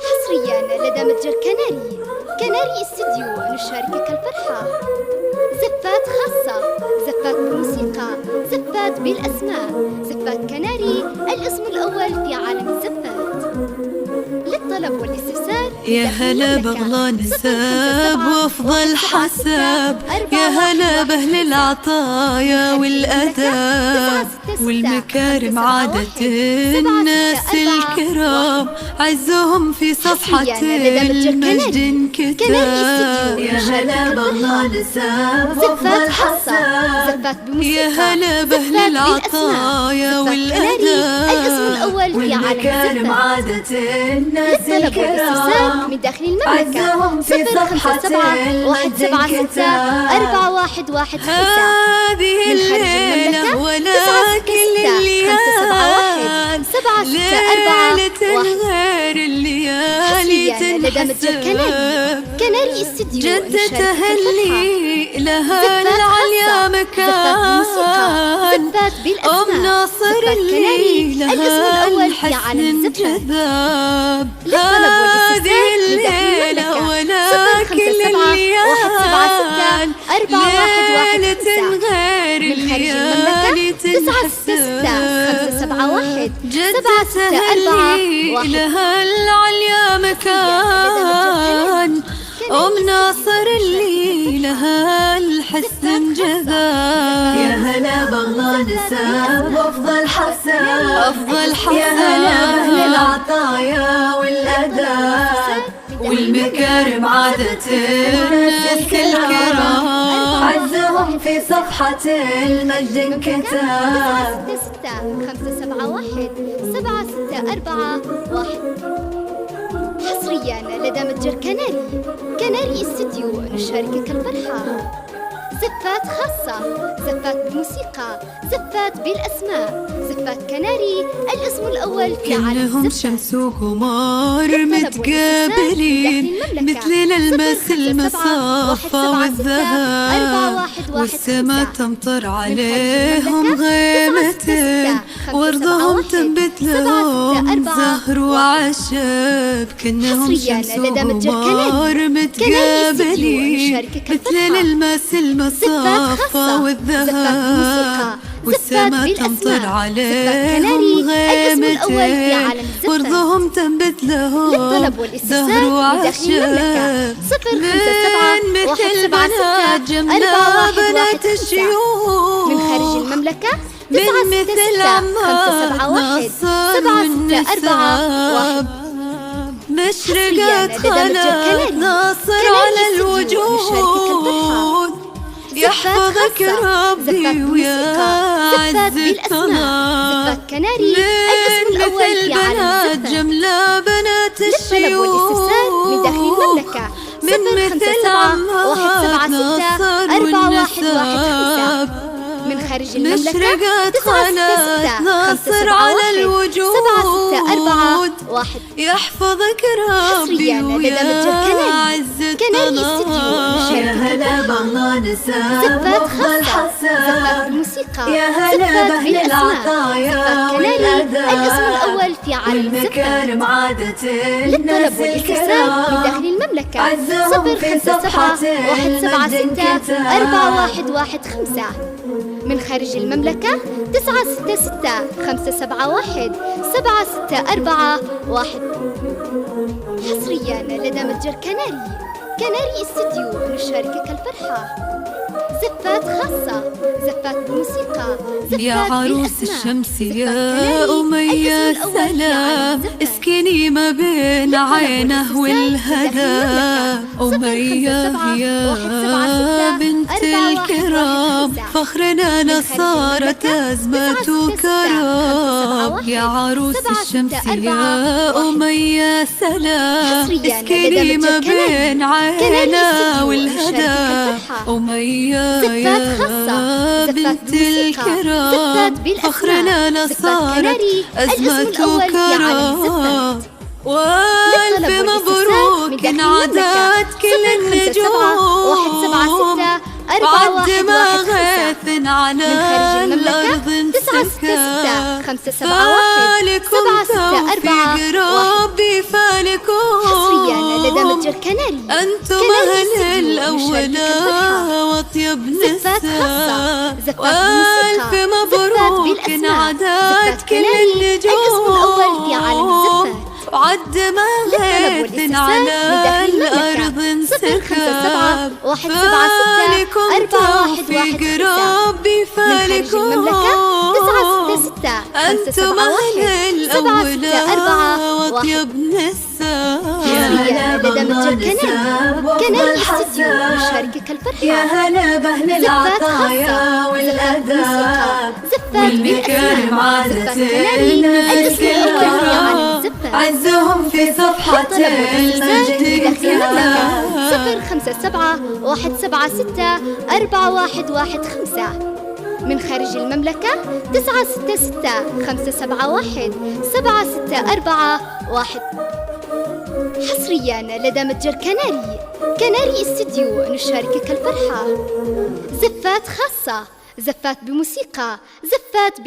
حصريا لدى متجر كناري استديو نشاركك الفرحة. زفات خاصة، زفات بموسيقى، زفات بالأسماء، زفات كناري الاسم الأول في عالم الزفات. للطلب والاستفسار يا هلا بغلا نساب وافضل حساب، يا هلا بأهل العطايا والأداب والمكارم عادة الناس الكرام، عزهم في صفحة المجد انكتاب. يا هلا بغلا نساب وافضل حساب، يا هلا بأهل العطايا والأداب والمكارم عادة الناس الكرام، من داخل المملكة 057 176 هذه الليلة ولا كل الليالي، ليلة غير الليالي تنحسب، كناري استديو جدة اللي لها العليا مكان، أم ناصر اللي لها الحسن انجذاب. هذه الليلة ولا كل الليالي، ليلة غير الليالي تنحسب، جدة اللي لها العليا مكان، أم ناصر اللي لها الحسن جذاب. يا هلا بغلا نساب وافضل حساب، يا هلا بأهل العطايا والأداب والمكارم عادة الناس الكرام، عزهم في صفحة المجد انكتاب. 571 764 حصريا لدى متجر كناري استديو نشاركك الفرحة. زفات خاصة، زفات بموسيقى، زفات بالأسماء، زفات كناري الاسم الأول في عالم كلهم الزفات. شمس وقمر متقابلين، مثل الماس المصافى والذهب، والسما تمطر عليهم غيمة، وارضهم تنبت لهم زهر وعشب. كلهم شمس وقمر متقابلين، مثل الماس المصافى والذهب، والسما تمطر عليهم غيمة، وارضهم تنبت لهم زهر وعشب. من مثل بنات جملة بنات الشيوخ، من خارج المملكة من مثل عمار ناصر والنساب، مشرقة خلق ناصر على الوجود، يحفظك ربي ويا عز الطلب. من مثل بنات جملة بنات الشيوخ، من داخل المملكة من مثل عمار ناصر والنساب، من خارج المملكة مشرقة خلق ناصر على الوجود، يحفظك ربي ويا عز الطلب. يا هلا بغلا نساب وافضل حساب، موسيقى، يا هلا بأهل العطايا الاسم الأول في عالم والمكارم عادة للطلب الناس والاستفسار من الكرام، داخل المملكة عزهم في صفحة 057 4115. من خارج المملكة 966 571 7641. حصريا لدى متجر كناري استديو نشاركك الفرحة. زفات خاصة، زفات بموسيقى، زفات يا عروس الشمس يا أمية سلام، اسكني ما بين عينه والهدى. أمية يا بنت الكرام، فخرنا لصارت أزمة وكرام. يا عروس الشمس يا أمية سلام، اسكني ما بين عينه والهدى. أمية يا بنت الكرام، فخرنا لصارت أزمة وكرام. والف مبروك انعدت كل النجوم، بعد ما غيث على الأرض انسكب. فالكم توفيق ربي متجر كناري. أنتم كناري أهل استديو الأولى وأطيب زفات خاصة، نساء، زفات وألف بموسيقى، مبروك زفات عداد زفات كل كناري، القسم الأول في عالم النجوم، الزفات. وعد ما للطلب غيث والاستفسار على من داخل الأرض المملكة. انسكاب، 057 176 فالكم توفيق 4115. ربي من خارج المملكة فالكم 966 أنتم أهل 571 الأولى 764 وأطيب نساء. حصريا لدى متجر كناري. كناري استديو يشاركك يا الفرحة. هلا بأهل زفات العطايا خاصة، والأداب، زفات والمكارم بالأسماء، عادة زفات كناري، الاسم الأول في عالم الزفات. عزهم في صفحة المجد كتاب. 057 176 4115. من خارج المملكة 966 571 764 حصريا لدى متجر كناري. كناري استديو نشاركك الفرحة. زفات خاصة، زفات بموسيقى، زفات